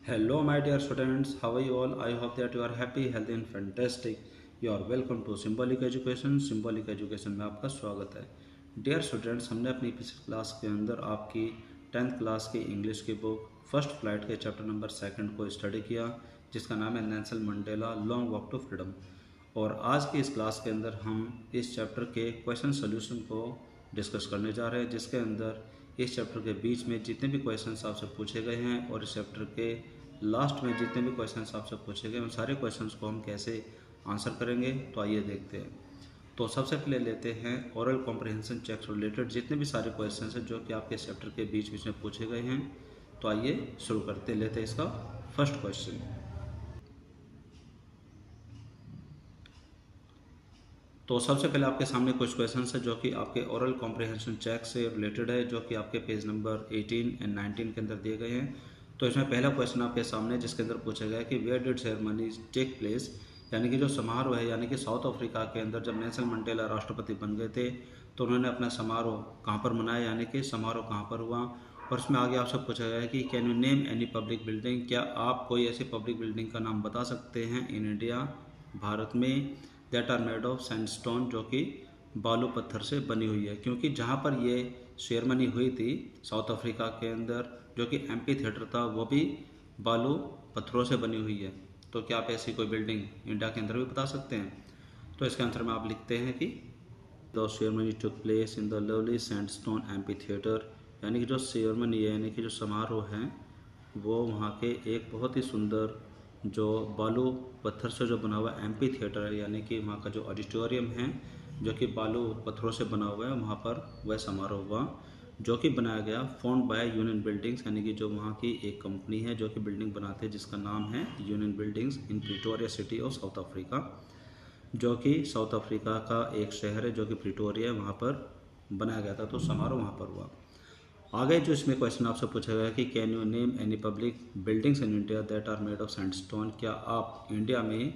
Hello, my dear students. How are you all? I hope that you are happy, healthy and fantastic. You are welcome to Symbolic Education. Symbolic Education में आपका स्वागत है. Dear students, हमने अपनी पिछली class के अंदर आपकी 10th क्लास की इंग्लिश की बुक फर्स्ट फ्लाइट के चैप्टर नंबर 2 को स्टडी किया, जिसका नाम है Nelson Mandela long walk to freedom. और आज की इस क्लास के अंदर हम इस चैप्टर के क्वेश्चन सोल्यूशन को डिस्कस करने जा रहे हैं, जिसके अंदर इस चैप्टर के बीच में जितने भी क्वेश्चंस आपसे पूछे गए हैं और इस चैप्टर के लास्ट में जितने भी क्वेश्चंस आपसे पूछे गए उन सारे क्वेश्चंस को हम कैसे आंसर करेंगे, तो आइए देखते हैं. तो सबसे पहले लेते हैं ओरल कॉम्प्रिहेंशन चेक रिलेटेड जितने भी सारे क्वेश्चंस हैं जो कि आपके चैप्टर के बीच बीच में पूछे गए हैं. तो आइए शुरू करते लेते हैं इसका फर्स्ट क्वेश्चन. तो सबसे पहले आपके सामने कुछ क्वेश्चन है जो कि आपके ओरल कॉम्प्रिहेंशन चेक से रिलेटेड है, जो कि आपके पेज नंबर 18 एंड 19 के अंदर दिए गए हैं. तो इसमें पहला क्वेश्चन आपके सामने जिसके अंदर पूछा गया है कि where did ceremony take place, यानी कि जो समारोह है, यानी कि साउथ अफ्रीका के अंदर जब नेल्सन मंडेला राष्ट्रपति बन गए थे तो उन्होंने अपना समारोह कहाँ पर मनाया, यानी कि समारोह कहाँ पर हुआ. और इसमें आगे आपसे पूछा गया है कि can you name any public building, क्या आप कोई ऐसी पब्लिक बिल्डिंग का नाम बता सकते हैं इन इंडिया, भारत में, that are made of sandstone, जो कि बालू पत्थर से बनी हुई है. क्योंकि जहाँ पर ये सेरेमनी हुई थी साउथ अफ्रीका के अंदर, जो कि एम्पी थिएटर था, वो भी बालू पत्थरों से बनी हुई है. तो क्या आप ऐसी कोई बिल्डिंग इंडिया के अंदर भी बता सकते हैं? तो इसके आंसर में आप लिखते हैं कि the ceremony took place in the lovely sandstone amphi theatre, यानी कि जो सेरेमनी है, यानी कि जो समारोह है, वो वहाँ के एक बहुत ही सुंदर जो बालू पत्थर से जो बना हुआ एम्पी थिएटर है, यानी कि वहाँ का जो ऑडिटोरियम है जो कि बालू पत्थरों से बना हुआ है, वहाँ पर वह समारोह हुआ, जो कि बनाया गया फाउंड बाय यूनियन बिल्डिंग्स, यानी कि जो वहाँ की एक कंपनी है जो कि बिल्डिंग बनाते हैं जिसका नाम है union buildings in Pretoria city of South Africa, जो कि साउथ अफ्रीका का एक शहर है जो कि प्रिटोरिया है, वहाँ पर बनाया गया था. तो समारोह वहाँ पर हुआ. आगे जो इसमें क्वेश्चन आपसे पूछा गया कि can you name any public buildings in India that are made of sandstone, क्या आप इंडिया में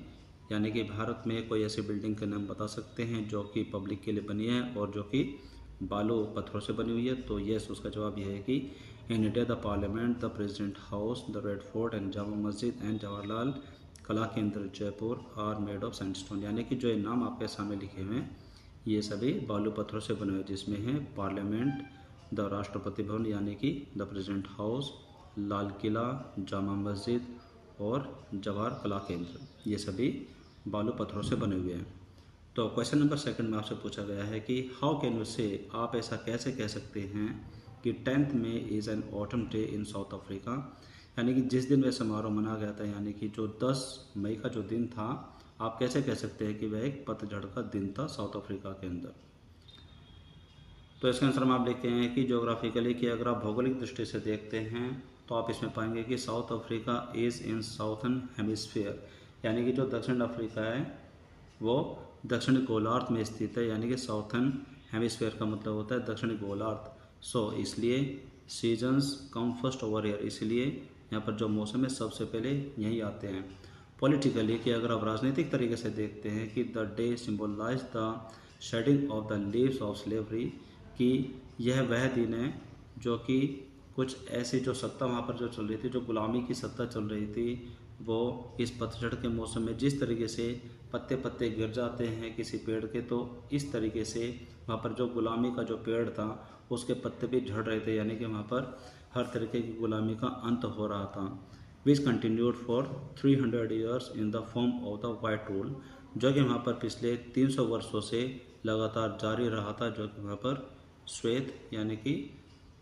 यानी कि भारत में कोई ऐसी बिल्डिंग का नाम बता सकते हैं जो कि पब्लिक के लिए बनी है और जो कि बालू पत्थरों से बनी हुई है? तो यस, उसका जवाब यह है कि in India the parliament, the president house, the Red Fort and Jama Masjid and Jawaharlal Kala Kendra Jaipur are made of sandstone, यानी कि जो ये नाम आपके सामने लिखे हुए हैं ये सभी बालू पत्थरों से बने हुए, जिसमें है पार्लियामेंट, द राष्ट्रपति भवन यानी कि the president house, Lal Qila, Jama Masjid और जवाहर कला केंद्र, ये सभी बालू पत्थरों से बने हुए हैं. तो क्वेश्चन नंबर 2 में आपसे पूछा गया है कि हाउ कैन यू से, आप ऐसा कैसे कह सकते हैं कि 10th May is an autumn day in South Africa, यानी कि जिस दिन वह समारोह मनाया गया था, यानी कि जो 10 मई का जो दिन था, आप कैसे कह सकते हैं कि वह एक पतझड़ का दिन था साउथ अफ्रीका के अंदर? तो इसके आंसर में आप लिखते हैं कि जोग्राफिकली, कि अगर आप भौगोलिक दृष्टि से देखते हैं तो आप इसमें पाएंगे कि south Africa is in southern hemisphere, यानी कि जो दक्षिण अफ्रीका है वो दक्षिणी गोलार्ध में स्थित है, यानी कि साउथर्न हेमिस्फीयर का मतलब होता है दक्षिणी गोलार्ध. सो इसलिए seasons come first over year, इसलिए यहाँ पर जो मौसम है सबसे पहले यहीं आते हैं. पॉलिटिकली, कि अगर आप राजनीतिक तरीके से देखते हैं कि the day symbolise the shedding of the leaves of slavery, कि यह वह दिन है जो कि कुछ ऐसी जो सत्ता वहाँ पर जो चल रही थी, जो गुलामी की सत्ता चल रही थी, वो इस पतझड़ के मौसम में जिस तरीके से पत्ते पत्ते गिर जाते हैं किसी पेड़ के, तो इस तरीके से वहाँ पर जो गुलामी का जो पेड़ था उसके पत्ते भी झड़ रहे थे, यानी कि वहाँ पर हर तरीके की गुलामी का अंत हो रहा था. Which continued for 300 years in the form of the white rule, जो कि वहाँ पर पिछले 300 वर्षों से लगातार जारी रहा था, जो कि वहाँ पर श्वेत यानी कि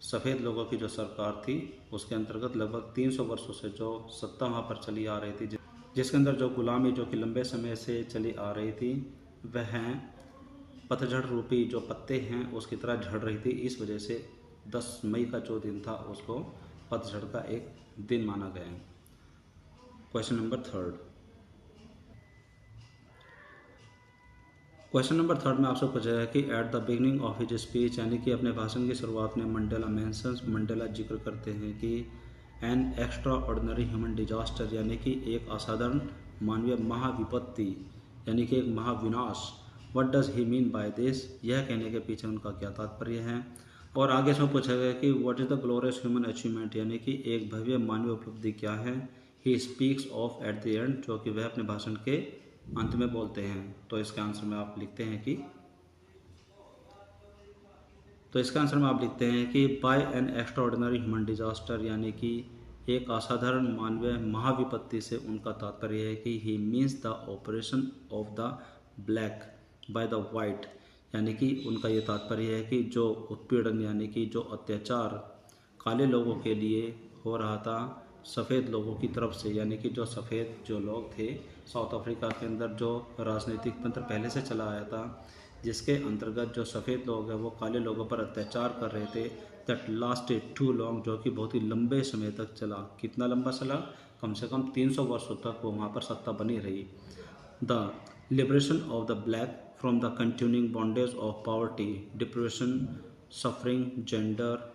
सफ़ेद लोगों की जो सरकार थी उसके अंतर्गत लगभग 300 वर्षों से जो सत्ता वहाँ पर चली आ रही थी, जिसके अंदर जो गुलामी जो कि लंबे समय से चली आ रही थी, वह पतझड़ रूपी जो पत्ते हैं उसकी तरह झड़ रही थी. इस वजह से 10 मई का जो दिन था उसको पतझड़ का एक दिन माना गया है. Question number 3. क्वेश्चन नंबर 3 में आपसे पूछा है कि at the beginning of his speech, यानी कि अपने भाषण की शुरुआत में मंडेला मेंशंस, मंडेला जिक्र करते हैं कि an extraordinary human disaster, यानी कि एक असाधारण मानवीय महाविपत्ति, यानी कि एक महाविनाश. What does he mean by this, यह कहने के पीछे उनका क्या तात्पर्य है? और आगे इसमें पूछा गया कि what is the glorious human achievement, यानी कि एक भव्य मानवीय उपलब्धि क्या है। He speaks of at the end, जो कि वह अपने भाषण के अंत में बोलते हैं। तो इसके आंसर में आप लिखते हैं कि by an extraordinary human disaster, यानी कि एक असाधारण मानवीय महाविपत्ति से उनका तात्पर्य है कि he means the oppression of the black by the white, यानी कि उनका ये तात्पर्य है कि जो उत्पीड़न यानी कि जो अत्याचार काले लोगों के लिए हो रहा था सफ़ेद लोगों की तरफ से, यानी कि जो सफ़ेद जो लोग थे साउथ अफ्रीका के अंदर, जो राजनीतिक तंत्र पहले से चला आया था जिसके अंतर्गत जो सफ़ेद लोग हैं वो काले लोगों पर अत्याचार कर रहे थे, दैट लास्टेड टू लॉन्ग, जो कि बहुत ही लंबे समय तक चला। कितना लंबा चला? कम से कम 300 वर्षों तक वो वहाँ पर सत्ता बनी रही। The liberation of the black from the continuing bondage of poverty, depression, suffering, gender,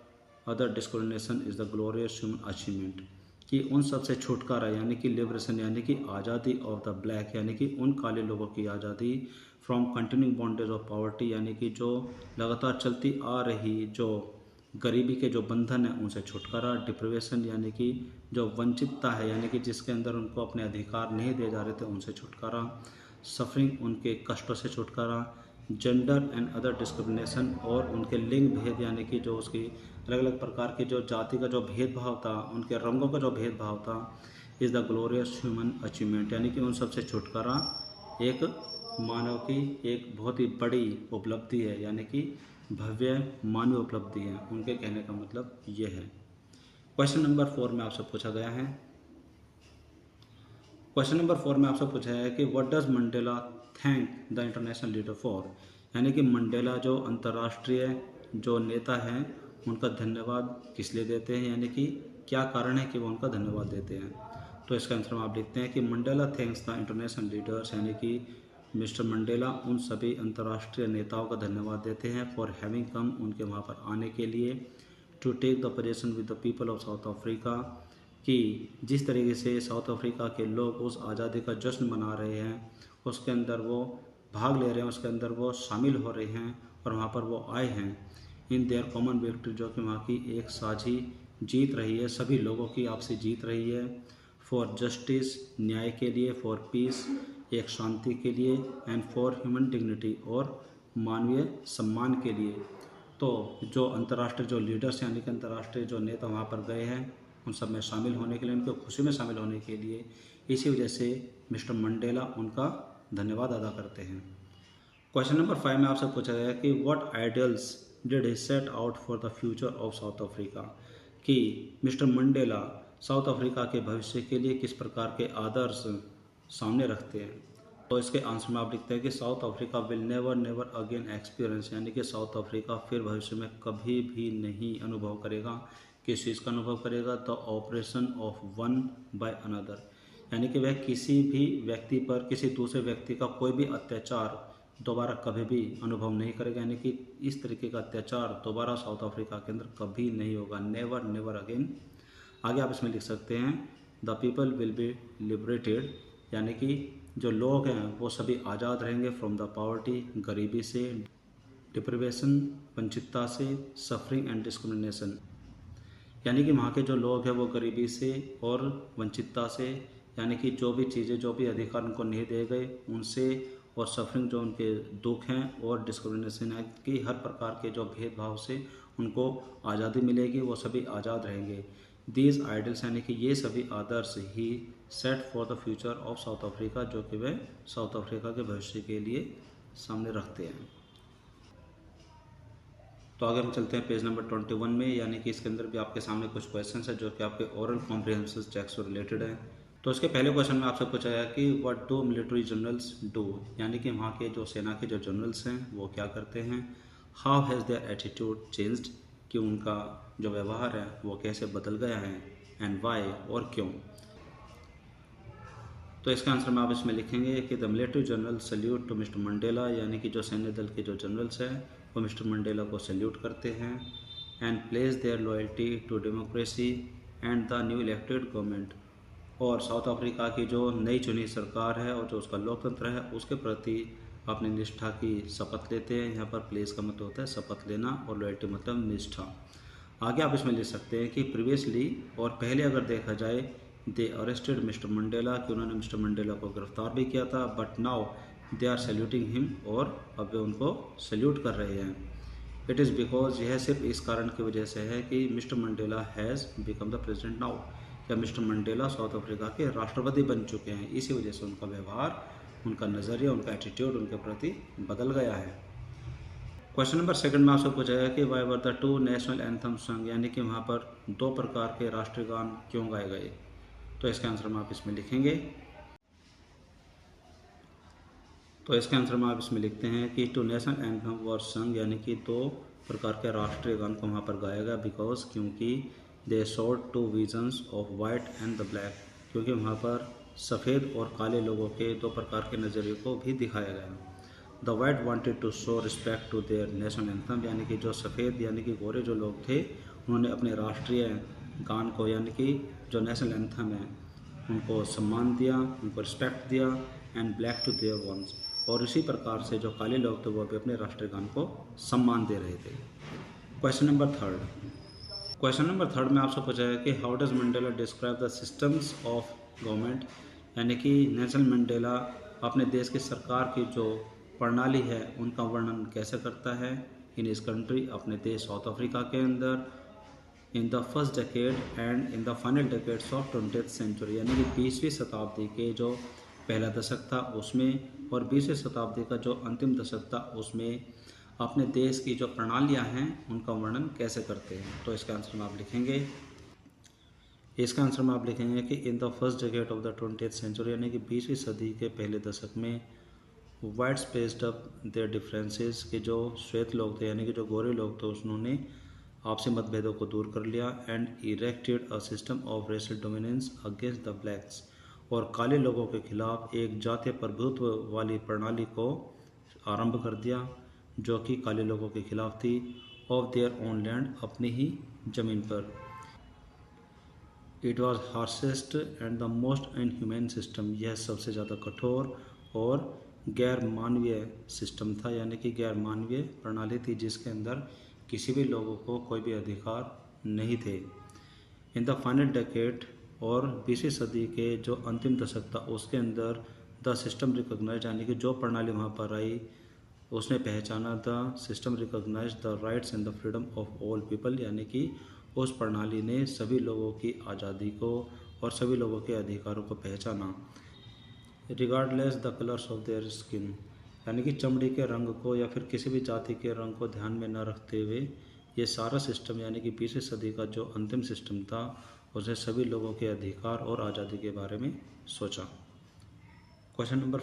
other discrimination is the glorious human achievement, कि उन सब से छुटकारा यानी कि लिबरेशन यानी कि आज़ादी ऑफ द ब्लैक, यानी कि उन काले लोगों की आज़ादी, from continuing bondage of poverty, यानी कि जो लगातार चलती आ रही जो गरीबी के जो बंधन है उनसे छुटकारा, डिप्रिवेशन यानी कि जो वंचितता है यानी कि जिसके अंदर उनको अपने अधिकार नहीं दिए जा रहे थे उनसे छुटकारा, सफरिंग उनके कष्टों से छुटकारा, जेंडर एंड अदर डिस्क्रिमिनेशन और उनके लिंग भेद यानी कि जो उसकी अलग अलग प्रकार के जो जाति का जो भेदभाव था, उनके रंगों का जो भेदभाव था, is the glorious human achievement, यानी कि उन सबसे छुटकारा एक मानव की एक बहुत ही बड़ी उपलब्धि है, यानी कि भव्य मानवीय उपलब्धि है। उनके कहने का मतलब ये है। क्वेश्चन नंबर 4 में आपसे पूछा गया है, क्वेश्चन नंबर 4 में आपसे पूछा है कि what does Mandela thank the international leader for, यानी कि मंडेला जो अंतर्राष्ट्रीय जो नेता हैं उनका धन्यवाद किस लिए देते हैं, यानी कि क्या कारण है कि वो उनका धन्यवाद देते हैं। तो इसका आंसर में आप लिखते हैं कि Mandela thanks the international leaders, यानी कि मिस्टर मंडेला उन सभी अंतर्राष्ट्रीय नेताओं का धन्यवाद देते हैं फॉर हैविंग कम, उनके वहाँ पर आने के लिए, to take the position with the people of South Africa, कि जिस तरीके से साउथ अफ्रीका के लोग उस आज़ादी का जश्न मना रहे हैं उसके अंदर वो भाग ले रहे हैं, उसके अंदर वो शामिल हो रहे हैं और वहाँ पर वो आए हैं, इन देयर कॉमन विक्ट्री, जो कि वहाँ की एक साझी जीत रही है, सभी लोगों की आपसी जीत रही है, फॉर जस्टिस न्याय के लिए, फॉर पीस एक शांति के लिए, एंड फॉर ह्यूमन डिग्निटी और मानवीय सम्मान के लिए। तो जो अंतर्राष्ट्रीय जो लीडर्स यानी कि अंतर्राष्ट्रीय जो नेता वहाँ पर गए हैं उन सब में शामिल होने के लिए, उनकी खुशी में शामिल होने के लिए, इसी वजह से मिस्टर मंडेला उनका धन्यवाद अदा करते हैं। क्वेश्चन नंबर 5 में आपसे पूछा गया कि what ideals did he set out for the future of South Africa, कि मिस्टर मंडेला साउथ अफ्रीका के भविष्य के लिए किस प्रकार के आदर्श सामने रखते हैं। तो इसके आंसर में आप लिखते हैं कि south Africa will never never again experience, यानी कि साउथ अफ्रीका फिर भविष्य में कभी भी नहीं अनुभव करेगा, किस चीज़ का अनुभव करेगा, the oppression of one by another, यानी कि वह किसी भी व्यक्ति पर किसी दूसरे व्यक्ति का कोई भी अत्याचार दोबारा कभी भी अनुभव नहीं करेगा, यानी कि इस तरीके का अत्याचार दोबारा साउथ अफ्रीका के अंदर कभी नहीं होगा, नेवर नेवर अगेन। आगे आप इसमें लिख सकते हैं the people will be liberated, यानी कि जो लोग हैं वो सभी आज़ाद रहेंगे फ्रॉम द पॉवर्टी, गरीबी से, डिप्रिवेशन वंचितता से, सफरिंग एंड डिस्क्रिमिनेशन, यानी कि वहाँ के जो लोग हैं वो गरीबी से और वंचितता से, यानी कि जो भी चीज़ें जो भी अधिकार उनको नहीं दिए गए उनसे, और सफरिंग जो उनके दुख हैं, और डिस्क्रिमिनेशन है कि हर प्रकार के जो भेदभाव से उनको आज़ादी मिलेगी, वो सभी आज़ाद रहेंगे। दीज आइडल्स, यानी कि ये सभी आदर्श ही set for the future of South Africa, जो कि वह साउथ अफ्रीका के भविष्य के लिए सामने रखते हैं। तो आगे हम चलते हैं पेज नंबर 21 में, यानी कि इसके अंदर भी आपके सामने कुछ क्वेश्चन है जो कि आपके ओरल कॉम्प्रिहेंसिव चेक से रिलेटेड है। तो इसके पहले क्वेश्चन में आपसे पूछा गया कि what do military generals do, यानी कि वहाँ के जो सेना के जो जनरल्स हैं वो क्या करते हैं। How has their attitude changed, कि उनका जो व्यवहार है वो कैसे बदल गया है, एंड वाई, और क्यों। तो इसका आंसर में आप इसमें लिखेंगे कि the military general salute to mister Mandela, यानी कि जो सैन्य दल के जो जनरल्स हैं वो मिस्टर मंडेला को सल्यूट करते हैं, and place their loyalty to democracy and the new elected government, और साउथ अफ्रीका की जो नई चुनी सरकार है और जो उसका लोकतंत्र है उसके प्रति अपनी निष्ठा की शपथ लेते हैं। यहाँ पर प्लेस का मतलब होता है शपथ लेना और लॉयल्टी मतलब निष्ठा। आगे आप इसमें लिख सकते हैं कि प्रीवियसली और पहले अगर देखा जाए दे अरेस्टेड मिस्टर मंडेला, कि उन्होंने मिस्टर मंडेला को गिरफ्तार भी किया था, but now they are saluting him, और अब वे उनको सैल्यूट कर रहे हैं। इट इज़ बिकॉज, यह सिर्फ इस कारण की वजह से है कि mister Mandela has become the president now, या मिस्टर मंडेला साउथ अफ्रीका के राष्ट्रपति बन चुके हैं, इसी वजह से उनका व्यवहार, उनका नज़रिया, उनका एटीट्यूड उनके प्रति बदल गया है। क्वेश्चन नंबर सेकंड में आपसे पूछा गया कि why were the two national anthem song, यानी कि वहाँ पर दो प्रकार के राष्ट्रीय गान क्यों गाए गए। तो इसका आंसर में आप इसमें लिखेंगे। तो इसके आंसर में आप इसमें लिखते हैं कि टू नेशनल एंथम वर संग, यानी कि दो प्रकार के राष्ट्रीय गान को वहाँ पर गाया गया, बिकॉज, क्योंकि they showed two visions of white and the black, क्योंकि वहाँ पर सफ़ेद और काले लोगों के दो प्रकार के नज़रिए को भी दिखाया गया। The white wanted to show respect to their national anthem, यानी कि जो सफ़ेद यानी कि गोरे जो लोग थे, उन्होंने अपने राष्ट्रीय गान को, यानी कि जो नेशनल एंथम है, उनको सम्मान दिया, उनको रिस्पेक्ट दिया, and black to their ones, और इसी प्रकार से जो काले लोग थे वो भी अपने राष्ट्रीय गान को सम्मान दे रहे थे। क्वेश्चन नंबर थर्ड में आपसे पूछा है कि how does Mandela describe the systems of government, यानी कि नेल्सन मंडेला अपने देश की सरकार की जो प्रणाली है उनका वर्णन कैसे करता है। इन इस कंट्री, अपने देश साउथ अफ्रीका के अंदर, in the first decade and in the final decades of 20th century, यानी कि 20वीं शताब्दी के जो पहला दशक था उसमें और 20वीं शताब्दी का जो अंतिम दशक था उसमें अपने देश की जो प्रणालियां हैं उनका वर्णन कैसे करते हैं। तो इसका आंसर में आप लिखेंगे। इसका आंसर में आप लिखेंगे कि in the first decade of the 20th century, यानी कि 20वीं सदी के पहले दशक में wide spaced up their differences, के जो श्वेत लोग थे यानी कि जो गोरे लोग थे उन्होंने आपसी मतभेदों को दूर कर लिया, and erected a system of racial dominance against the blacks, और काले लोगों के खिलाफ एक जातीय प्रभुत्व वाली प्रणाली को आरंभ कर दिया जो कि काले लोगों के खिलाफ थी, ऑफ देयर ओन लैंड, अपनी ही ज़मीन पर। It was harshest and the most inhuman system, यह सबसे ज़्यादा कठोर और गैर मानवीय सिस्टम था, यानी कि गैर मानवीय प्रणाली थी जिसके अंदर किसी भी लोगों को कोई भी अधिकार नहीं थे। इन द फाइनल डेकेड, और 20वीं सदी के जो अंतिम दशक था उसके अंदर द सिस्टम रिकॉग्नाइज, यानी कि जो प्रणाली वहाँ पर आई उसने पहचाना the system recognise the rights and the freedom of all people, यानी कि उस प्रणाली ने सभी लोगों की आज़ादी को और सभी लोगों के अधिकारों को पहचाना। Regardless the colours of their skin, यानी कि चमड़ी के रंग को या फिर किसी भी जाति के रंग को ध्यान में न रखते हुए ये सारा सिस्टम, यानी कि 20वीं सदी का जो अंतिम सिस्टम था उसने सभी लोगों के अधिकार और आज़ादी के बारे में सोचा। क्वेश्चन नंबर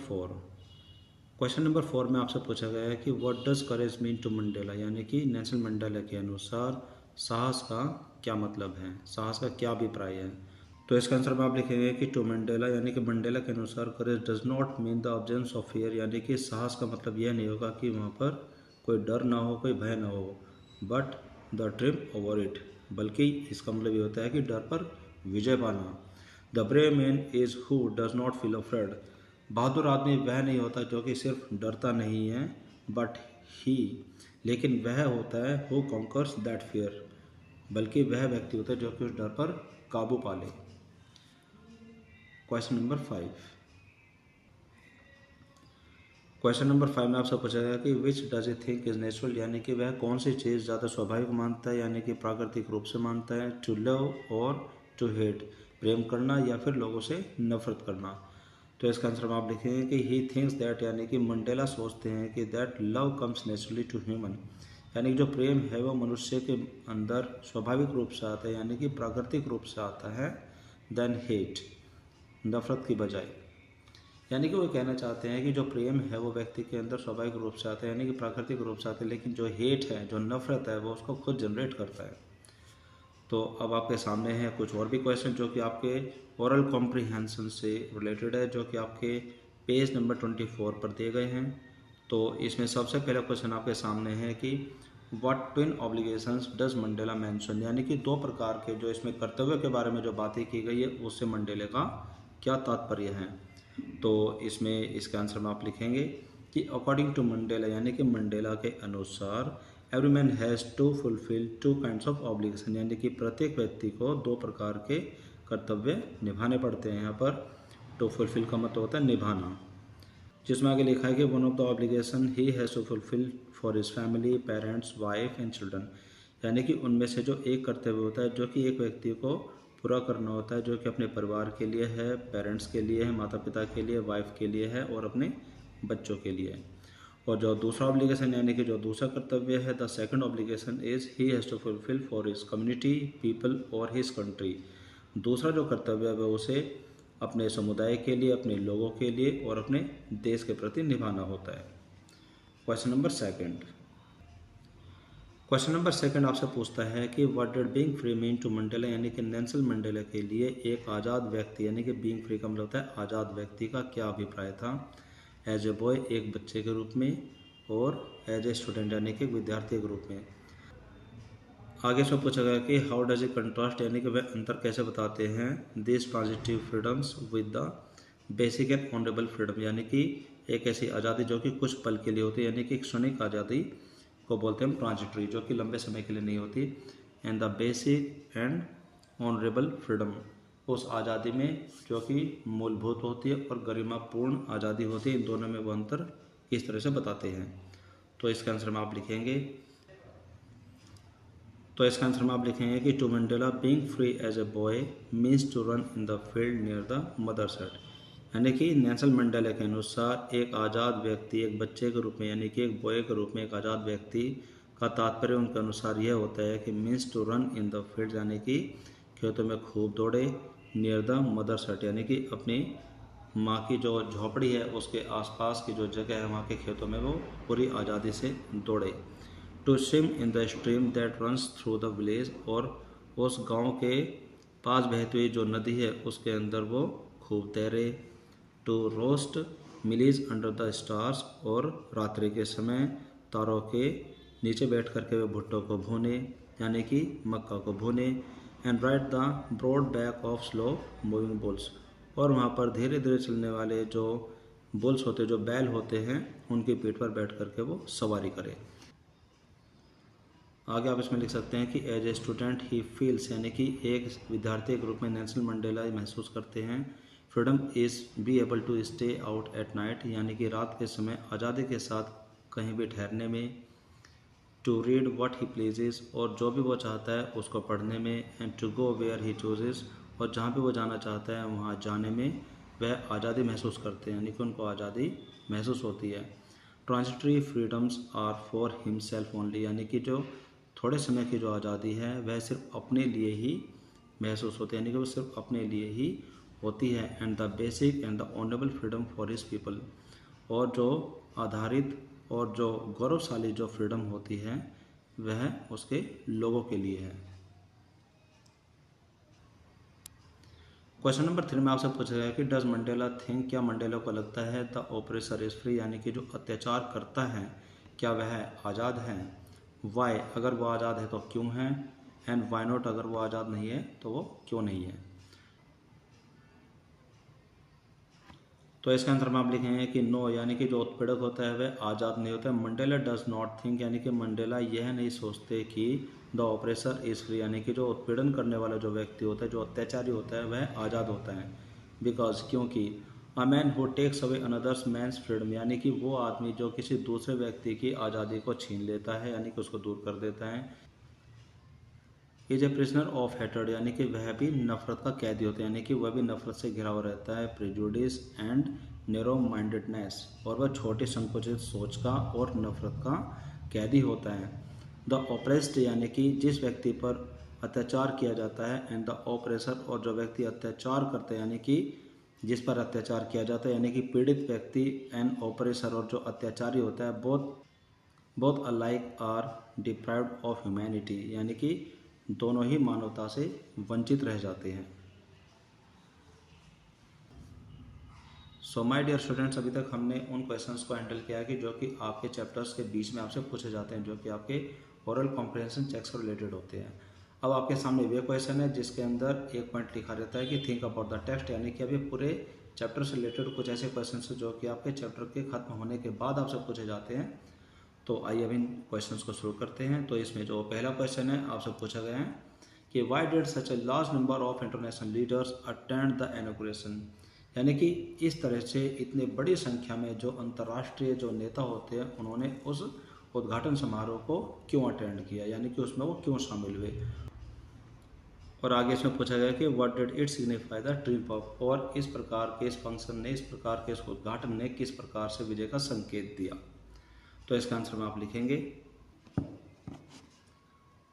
4 में आपसे पूछा गया है कि what does courage mean to Mandela, यानी कि नेल्सन मंडेला के अनुसार साहस का क्या मतलब है, साहस का क्या अभिप्राय है। तो इसका आंसर में आप लिखेंगे कि टू मंडेला, यानी कि मंडेला के अनुसार courage does not mean the absence of fear, यानी कि साहस का मतलब यह नहीं होगा कि वहाँ पर कोई डर ना हो, कोई भय ना हो, but the trip over it, बल्कि इसका मतलब ये होता है कि डर पर विजय पाना। The brave man is who does not feel afraid, बहादुर आदमी वह नहीं होता जो कि सिर्फ डरता नहीं है, बट ही, लेकिन वह होता है हु कॉन्कर्स दैट फियर, बल्कि वह व्यक्ति होता है जो कि उस डर पर काबू पा ले। क्वेश्चन नंबर 5 में आपसे पूछा गया कि which does it think is natural, यानी कि वह कौन सी चीज़ ज़्यादा स्वाभाविक मानता है, यानी कि प्राकृतिक रूप से मानता है। टू लव और टू हेट, प्रेम करना या फिर लोगों से नफरत करना। तो इसका आंसर आप लिखेंगे कि ही थिंक्स दैट, यानी कि मंडेला सोचते हैं कि that love comes naturally to human, यानी कि जो प्रेम है वो मनुष्य के अंदर स्वाभाविक रूप से आता है, यानी कि प्राकृतिक रूप से आता है, देन हेट, नफरत की बजाय। यानी कि वो कहना चाहते हैं कि जो प्रेम है वो व्यक्ति के अंदर स्वाभाविक रूप से आता है, यानी कि प्राकृतिक रूप से आता है, लेकिन जो हेट है, जो नफरत है, वो उसको खुद जनरेट करता है। तो अब आपके सामने है कुछ और भी क्वेश्चन जो कि आपके ओरल कॉम्प्रिहेंशन से रिलेटेड है, जो कि आपके पेज नंबर 24 पर दिए गए हैं। तो इसमें सबसे पहला क्वेश्चन आपके सामने है कि what twin obligations does Mandela mention, यानी कि दो प्रकार के जो इसमें कर्तव्य के बारे में जो बातें की गई है उससे मंडेले का क्या तात्पर्य है। तो इसमें इसके आंसर में आप लिखेंगे कि अकॉर्डिंग टू मंडेला यानी कि मंडेला के अनुसार every man has to fulfil two kinds of obligation, यानी कि प्रत्येक व्यक्ति को दो प्रकार के कर्तव्य निभाने पड़ते हैं। यहाँ पर टू फुलफिल का मतलब होता है निभाना, जिसमें आगे लिखा है कि one of the obligation he has to fulfil for his family, parents, wife and children, यानी कि उनमें से जो एक कर्तव्य होता है जो कि एक व्यक्ति को पूरा करना होता है, जो कि अपने परिवार के लिए है, पेरेंट्स के लिए है, माता पिता के लिए, वाइफ के लिए है और अपने बच्चों के लिए है। और जो दूसरा ऑब्लिगेशन यानी कि जो दूसरा कर्तव्य है, the second obligation is he has to fulfil for his community, people और हिज कंट्री, दूसरा जो कर्तव्य है वह उसे अपने समुदाय के लिए, अपने लोगों के लिए और अपने देश के प्रति निभाना होता है। क्वेश्चन नंबर सेकंड आपसे पूछता है कि what did being free mean to Mandela, यानी कि नेल्सन मंडेला के लिए एक आज़ाद व्यक्ति, यानी कि बीइंग फ्री का मतलब होता है आज़ाद व्यक्ति का क्या अभिप्राय था, एज ए बॉय एक बच्चे के रूप में और एज ए स्टूडेंट यानी कि विद्यार्थी के रूप में। आगे से पूछा गया कि हाउ डज ए कंट्रास्ट, यानी कि वह अंतर कैसे बताते हैं this transitive freedoms with the basic and honourable freedom, यानी कि एक ऐसी आज़ादी जो कि कुछ पल के लिए होती है, यानी कि क्षणिक आज़ादी को बोलते हैं हम ट्रांजिटरी, जो कि लंबे समय के लिए नहीं होती, and the basic and honourable freedom, उस आज़ादी में जो कि मूलभूत होती है और गरिमापूर्ण आज़ादी होती है, इन दोनों में वो अंतर किस तरह से बताते हैं। तो इसका आंसर में आप लिखेंगे कि to Mandela being free as a boy means to run in the field near the mother's hut, यानी कि नेल्सन मंडेला के अनुसार एक आज़ाद व्यक्ति एक बच्चे के रूप में, यानी कि एक बॉय के रूप में एक आज़ाद व्यक्ति का तात्पर्य उनके अनुसार यह होता है कि means to run in the field, यानी कि खेतों में खूब दौड़े, नियर द मदर्स हट, यानी कि अपनी माँ की जो झोपड़ी है उसके आसपास की जो जगह है वहाँ के खेतों में वो पूरी आज़ादी से दौड़े, to swim in the stream that runs through the village, और उस गांव के पास बहती हुई जो नदी है उसके अंदर वो खूब तैरे, to roast mealies under the stars, और रात्रि के समय तारों के नीचे बैठ करके वे भुट्टो को भूने, यानी कि मक्का को भूने, and ride the broad back of slow moving bulls, और वहाँ पर धीरे धीरे चलने वाले जो बुल्स होते जो बैल होते हैं उनकी पीठ पर बैठ करके वो सवारी करे। आगे आप इसमें लिख सकते हैं कि as a student he feels, यानी कि एक विद्यार्थी के रूप में नेल्सन मंडेला महसूस करते हैं freedom is be able to stay out at night, यानी कि रात के समय आज़ादी के साथ कहीं भी ठहरने में, to read what he pleases, और जो भी वो चाहता है उसको पढ़ने में, and to go where he chooses, और जहाँ भी वो जाना चाहता है वहाँ जाने में वह आज़ादी महसूस करते हैं, यानी कि उनको आज़ादी महसूस होती है। Transitory freedoms are for himself only, यानी कि जो थोड़े समय की जो आज़ादी है वह सिर्फ अपने लिए ही महसूस होती है, यानी कि वो सिर्फ अपने लिए ही होती है, and the basic and the honourable freedom for his people, और जो आधारित और जो गौरवशाली जो फ्रीडम होती है वह उसके लोगों के लिए है। क्वेश्चन नंबर 3 में आपसे पूछा गया कि डज मंडेला थिंक, क्या मंडेला को लगता है द ऑपरेसर इज फ्री, यानी कि जो अत्याचार करता है क्या वह आज़ाद है, वाई अगर वो आज़ाद है तो क्यों है, एंड वाई नॉट अगर वो आज़ाद नहीं है तो वो क्यों नहीं है। तो इसका आंसर में आप लिखेंगे कि नो, यानी कि जो उत्पीड़क होता है वह आज़ाद नहीं होता है। मंडेला डज नॉट थिंक, यानी कि मंडेला यह नहीं सोचते कि द ऑपरेसर इज फ्री, यानी कि जो उत्पीड़न करने वाला जो व्यक्ति होता है, जो अत्याचारी होता है वह आज़ाद होता है। बिकॉज क्योंकि a man who takes away another's man's freedom, यानी कि वो आदमी जो किसी दूसरे व्यक्ति की आज़ादी को छीन लेता है, यानी कि उसको दूर कर देता है, is a prisoner of hatred, यानी कि वह भी नफरत का कैदी होता है, यानी कि वह भी नफरत से घिरा हुआ रहता है, प्रेजुडिस एंड नैरो माइंडेडनेस, और वह छोटी संकुचित सोच का और नफरत का कैदी होता है। द ऑपरेस्ड, यानी कि जिस व्यक्ति पर अत्याचार किया जाता है, एंड द ऑपरेसर, और जो व्यक्ति अत्याचार करते हैं यानी कि जिस पर अत्याचार किया जाता है, यानी कि पीड़ित व्यक्ति एंड ऑपरेसर, और जो अत्याचारी होता है, both alike are deprived of humanity, यानी कि दोनों ही मानवता से वंचित रह जाते हैं। सो माय डियर स्टूडेंट्स, अभी तक हमने उन क्वेश्चंस को हैंडल किया है कि जो कि आपके चैप्टर्स के बीच में आपसे पूछे जाते हैं, जो कि आपके ओरल कॉम्प्रिहेंशन चेक से रिलेटेड होते हैं। अब आपके सामने वे क्वेश्चन है जिसके अंदर एक पॉइंट लिखा रहता है कि थिंक अबाउट द टेक्स्ट, यानी कि अभी पूरे चैप्टर से रिलेटेड कुछ ऐसे क्वेश्चन जो कि आपके चैप्टर के खत्म होने के बाद आपसे पूछे जाते हैं। तो आइए अब इन क्वेश्चंस को शुरू करते हैं। तो इसमें जो पहला क्वेश्चन है आपसे पूछा गया है कि why did such a large number of international leaders attend the inauguration, यानी कि इस तरह से इतने बड़ी संख्या में जो अंतर्राष्ट्रीय जो नेता होते हैं उन्होंने उस उद्घाटन समारोह को क्यों अटेंड किया, यानी कि उसमें वो क्यों शामिल हुए। और आगे इसमें पूछा गया कि what did it signify the triumph of, और इस प्रकार के इस फंक्शन ने, इस प्रकार के इस उद्घाटन ने किस प्रकार से विजय का संकेत दिया। तो इसका आंसर में आप लिखेंगे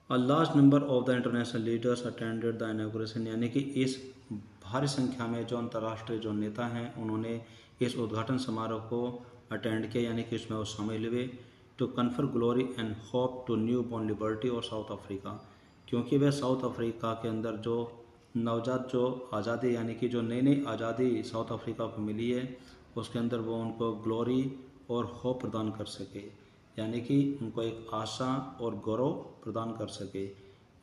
a large number of the international leaders attended the inauguration, यानी कि इस भारी संख्या में जो अंतर्राष्ट्रीय जो नेता हैं उन्होंने इस उद्घाटन समारोह को अटेंड किया, यानी कि इसमें वो शामिल हुए। To confer glory and hope to new born liberty और साउथ अफ्रीका, क्योंकि वह साउथ अफ्रीका के अंदर जो नवजात जो आज़ादी, यानी कि जो नई नई आज़ादी साउथ अफ्रीका को मिली है उसके अंदर वो उनको ग्लोरी और होप प्रदान कर सके, यानी कि उनको एक आशा और गौरव प्रदान कर सके।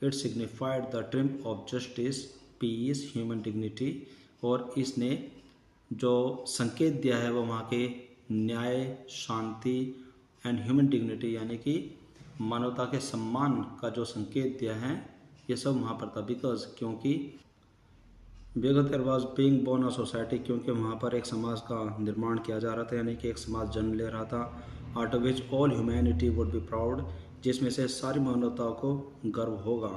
It signified the triumph of justice, peace, human dignity, और इसने जो संकेत दिया है वो वहाँ के न्याय, शांति एंड ह्यूमन डिग्निटी, यानी कि मानवता के सम्मान का जो संकेत दिया है ये सब वहाँ पर था। बिकॉज क्योंकि there was being born a society, क्योंकि वहाँ पर एक समाज का निर्माण किया जा रहा था, यानी कि एक समाज जन्म ले रहा था। Out of which all humanity would be proud, जिसमें से सारी मानवता को गर्व होगा।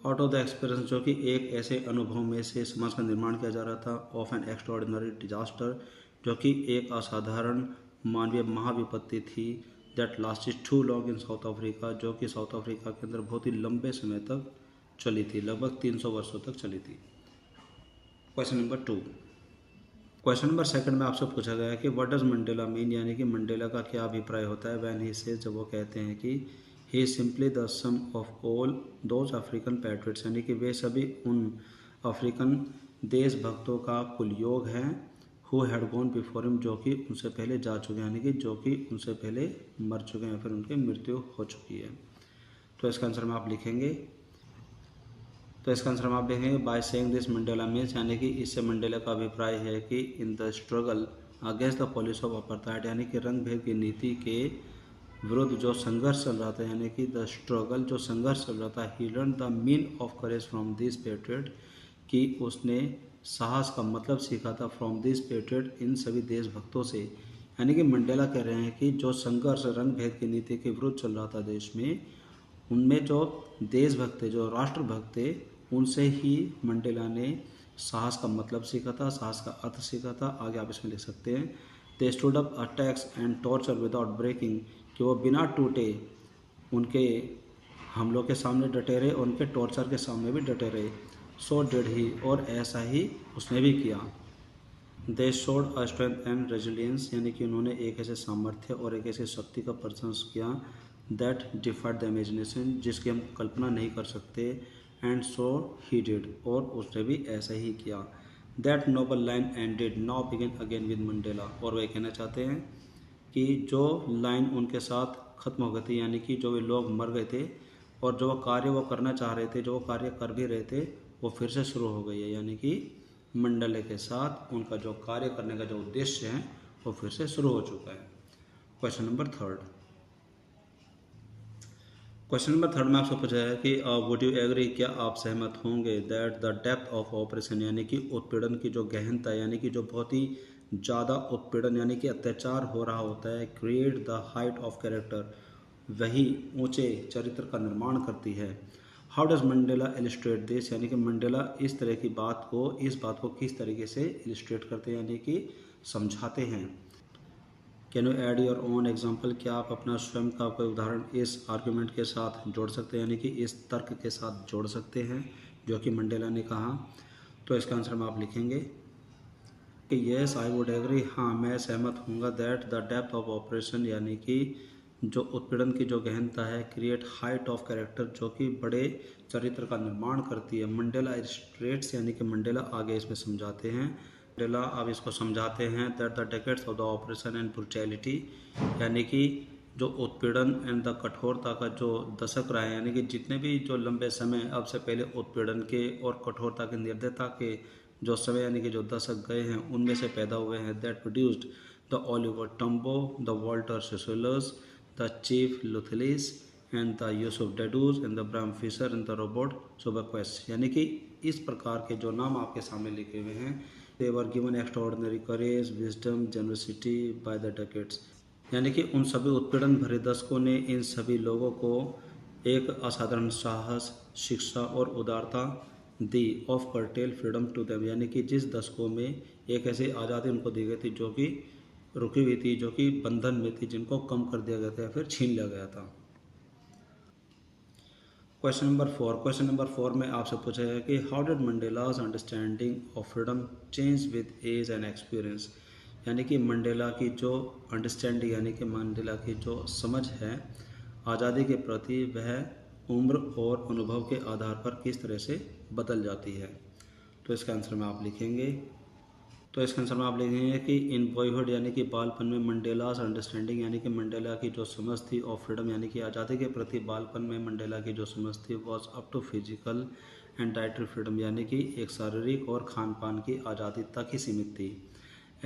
आउट ऑफ द एक्सपीरियंस, जो कि एक ऐसे अनुभव में से समाज का निर्माण किया जा रहा था। ऑफ एन एक्स्ट्राऑर्डिनरी डिजास्टर, जो कि एक असाधारण मानवीय महाविपत्ति थी। That lasted too long in South Africa, जो कि साउथ अफ्रीका के अंदर बहुत ही लंबे समय तक चली थी, लगभग 300 वर्षों तक चली थी। Question number 2। क्वेश्चन नंबर 2 में आपसे पूछा गया है कि व्हाट डज मंडेला मीन, यानी कि मंडेला का क्या अभिप्राय होता है। व्हेन ही सेज, जब वो कहते हैं कि he is simply the sum of all those African patriots, यानी कि वे सभी उन अफ्रीकन देशभक्तों का कुल योग है। Who had gone before him, जो कि उनसे पहले जा चुके हैं, यानी कि जो कि उनसे पहले मर चुके हैं, फिर उनकी मृत्यु हो चुकी है। तो इसका आंसर में आप लिखेंगे by saying this Mandela means, यानी कि इससे मंडेला का अभिप्राय है कि in the struggle against the policy of apartheid, यानी कि रंग भेद की नीति के विरुद्ध जो संघर्ष चल रहा था, यानी कि द स्ट्रगल जो संघर्ष चल रहा था। He learn the mean of courage from this patriot, कि उसने साहस का मतलब सीखा था फ्रॉम दिस पेट्रियट, इन सभी देशभक्तों से। यानी कि मंडेला कह रहे हैं कि जो संघर्ष रंग भेद की नीति के विरुद्ध चल रहा था देश में, उनमें जो देशभक्त थे, जो राष्ट्रभक्त थे, उनसे ही मंडेला ने साहस का मतलब सीखा था, साहस का अर्थ सीखा था। आगे आप इसमें लिख सकते हैं they stood up attacks and torture without breaking, कि वो बिना टूटे उनके हमलों के सामने डटे रहे, उनके टॉर्चर के सामने भी डटे रहे। सो डिड ही, और ऐसा ही उसने भी किया। They showed a strength and resilience, यानी कि उन्होंने एक ऐसे सामर्थ्य और एक ऐसी शक्ति का प्रदर्शन किया दैट डिफाइड द इमेजिनेशन, जिसकी हम कल्पना नहीं कर सकते। एंड सो ही डिड, और उसने भी ऐसा ही किया। That noble line ended now begin again with Mandela, और वे कहना चाहते हैं कि जो लाइन उनके साथ खत्म हो गई थी, यानी कि जो वे लोग मर गए थे और जो कार्य वो करना चाह रहे थे, जो कार्य कर भी रहे थे, वो फिर से शुरू हो गई है। यानी कि मंडले के साथ उनका जो कार्य करने का जो उद्देश्य है वो फिर से शुरू हो चुका है। Question number 3। क्वेश्चन नंबर 3 में आपसे पूछा है कि वुड यू एग्री, क्या आप सहमत होंगे that the depth of oppression, यानी कि उत्पीड़न की जो गहनता, यानी कि जो बहुत ही ज़्यादा उत्पीड़न यानी कि अत्याचार हो रहा होता है, create the height of character, वही ऊंचे चरित्र का निर्माण करती है। How does Mandela illustrate this, यानी कि मंडेला इस तरह की बात को किस तरीके से इलिस्ट्रेट करते हैं, यानी कि समझाते हैं। Can you add your own example, क्या आप अपना स्वयं का कोई उदाहरण इस आर्ग्यूमेंट के साथ जोड़ सकते हैं, यानी कि इस तर्क के साथ जोड़ सकते हैं जो कि मंडेला ने कहा। तो इसका आंसर में आप लिखेंगे कि येस आई वुड एग्री, हाँ मैं सहमत हूँगा that the depth of oppression, यानी कि जो उत्पीड़न की जो गहनता है, क्रिएट हाइट ऑफ कैरेक्टर, जो कि बड़े चरित्र का निर्माण करती है। मंडेला इलिस्ट्रेट्स, यानी कि मंडेला आगे इसमें समझाते हैं, मंडेला अब इसको समझाते हैं that the decades of the operation and brutality, यानी कि जो उत्पीड़न एंड द कठोरता का जो दशक रहा है, यानी कि जितने भी जो लंबे समय अब से पहले उत्पीड़न के और कठोरता के निर्दयता के जो समय यानी कि जो दशक गए हैं उनमें से पैदा हुए हैं। That produced the Oliver Tambo, the Walter Sisulus, the chief Luthulis and the Yusuf Dadoos and the Bram Fischer and the Robert Sobukwes. यानी कि इस प्रकार के जो नाम आपके सामने लिखे हुए हैं, they were given extraordinary courage, wisdom, generosity by the decades. यानी कि उन सभी उत्पीड़न भरे दशकों ने इन सभी लोगों को एक असाधारण साहस, शिक्षा और उदारता दी of curtail freedom to them. यानी कि जिस दशकों में एक ऐसी आज़ादी उनको दी गई थी जो कि रुकी हुई थी, जो कि बंधन में थी, जिनको कम कर दिया गया था या फिर छीन लिया गया था। क्वेश्चन नंबर 4 में आपसे पूछा गया कि how did Mandela's understanding of freedom change with age and experience. यानी कि मंडेला की जो अंडरस्टैंडिंग यानी कि मंडेला की जो समझ है आज़ादी के प्रति, वह उम्र और अनुभव के आधार पर किस तरह से बदल जाती है। तो इसका आंसर में आप लिखेंगे कि इन बॉयहुड यानी कि बालपन में मंडेलास अंडरस्टैंडिंग यानी कि मंडेला की जो समझ थी ऑफ फ्रीडम यानी कि आज़ादी के प्रति बालपन में मंडेला की जो समझ थी was up to physical and dietary freedom. यानी कि एक शारीरिक और खान पान की आज़ादी तक ही सीमित थी।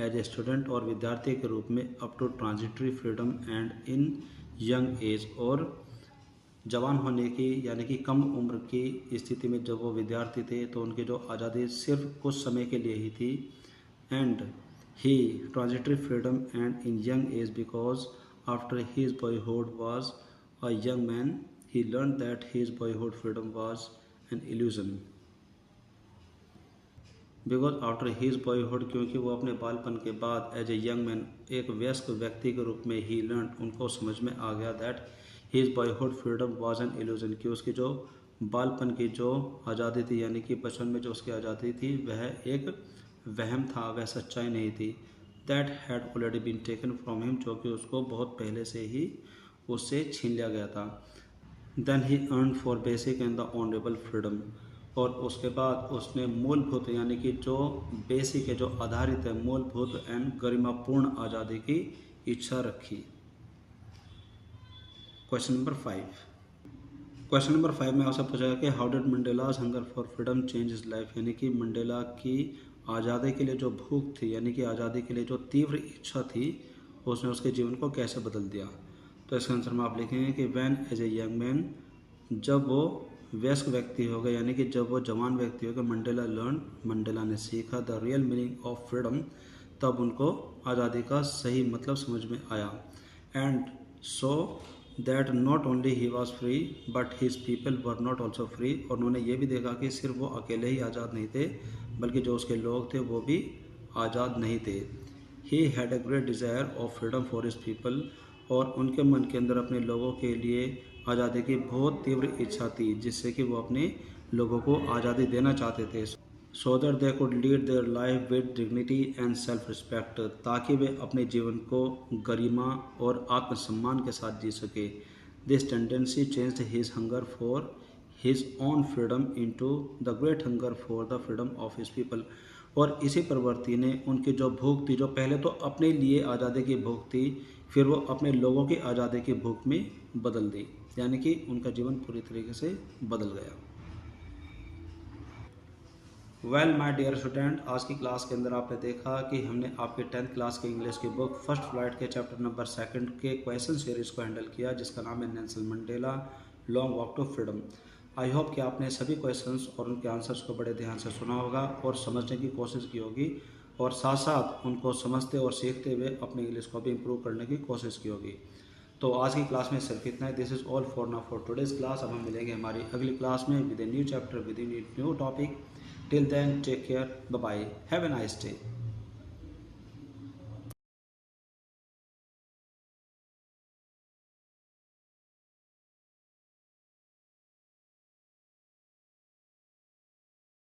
एज ए स्टूडेंट और विद्यार्थी के रूप में up to transitory freedom and in young age, और जवान होने की यानी कि कम उम्र की स्थिति में जब वो विद्यार्थी थे तो उनकी जो आज़ादी सिर्फ कुछ समय के लिए ही थी। And he transitory freedom and in young as because after his boyhood was a young man he learn that his boyhood freedom was an illusion. Because after his boyhood, क्योंकि वो अपने बालपन के बाद एज ए यंग मैन एक वयस्क व्यक्ति के रूप में ही लर्न, उनको समझ में आ गया that his boyhood freedom was an illusion, कि उसकी जो बालपन की जो आज़ादी थी यानी कि बचपन में जो उसकी आज़ादी थी वह एक वहम था, वह सच्चाई नहीं थी। That had already been taken from him, जो कि उसको बहुत पहले से ही उससे छीन लिया गया था। Then he earn for basic and the honourable freedom, और उसके बाद उसने मूलभूत यानी कि जो बेसिक है, जो आधारित है, मूलभूत एंड गरिमापूर्ण आज़ादी की इच्छा रखी। क्वेश्चन नंबर 5 में आपसे पूछा गया कि how did Mandela's hunger for freedom change his life. यानी कि मंडेला की आज़ादी के लिए जो भूख थी यानी कि आज़ादी के लिए जो तीव्र इच्छा थी उसने उसके जीवन को कैसे बदल दिया। तो इसका आंसर में आप लिखेंगे कि when as a young man, जब वो वयस्क व्यक्ति हो गए यानी कि जब वो जवान व्यक्ति हो गए, मंडेला ने सीखा the real meaning of freedom, तब उनको आज़ादी का सही मतलब समझ में आया। And so that not only he was free but his people were not also free, और उन्होंने ये भी देखा कि सिर्फ वो अकेले ही आज़ाद नहीं थे बल्कि जो उसके लोग थे वो भी आज़ाद नहीं थे। He had a great desire of freedom for his people, और उनके मन के अंदर अपने लोगों के लिए आज़ादी की बहुत तीव्र इच्छा थी, जिससे कि वो अपने लोगों को आज़ादी देना चाहते थे। So that they could lead their life with dignity and self respect, ताकि वे अपने जीवन को गरिमा और आत्मसम्मान के साथ जी सके। This tendency changed his hunger for his own freedom into the great hunger for the freedom of his people, और इसी प्रवृत्ति ने उनकी जो भूख थी, जो पहले तो अपने लिए आज़ादी की भूख थी, फिर वो अपने लोगों की आज़ादी की भूख में बदल दी, यानी कि उनका जीवन पूरी तरीके से बदल गया। वेल माय डियर स्टूडेंट, आज की क्लास के अंदर आपने देखा कि हमने आपके 10th क्लास के इंग्लिश की बुक फर्स्ट फ्लाइट के चैप्टर नंबर 2 के क्वेश्चन सीरीज़ को हैंडल किया, जिसका नाम है Nelson Mandela long walk to freedom. I hope कि आपने सभी क्वेश्चंस और उनके आंसर्स को बड़े ध्यान से सुना होगा और समझने की कोशिश की होगी, और साथ साथ उनको समझते और सीखते हुए अपने इंग्लिश को भी इम्प्रूव करने की कोशिश की होगी। तो आज की क्लास में सिर्फ इतना है। This is all for now for today's class. अब हम मिलेंगे हमारी अगली क्लास में with a new chapter, with a new topic. Till then, take care. Bye bye. Have a nice day.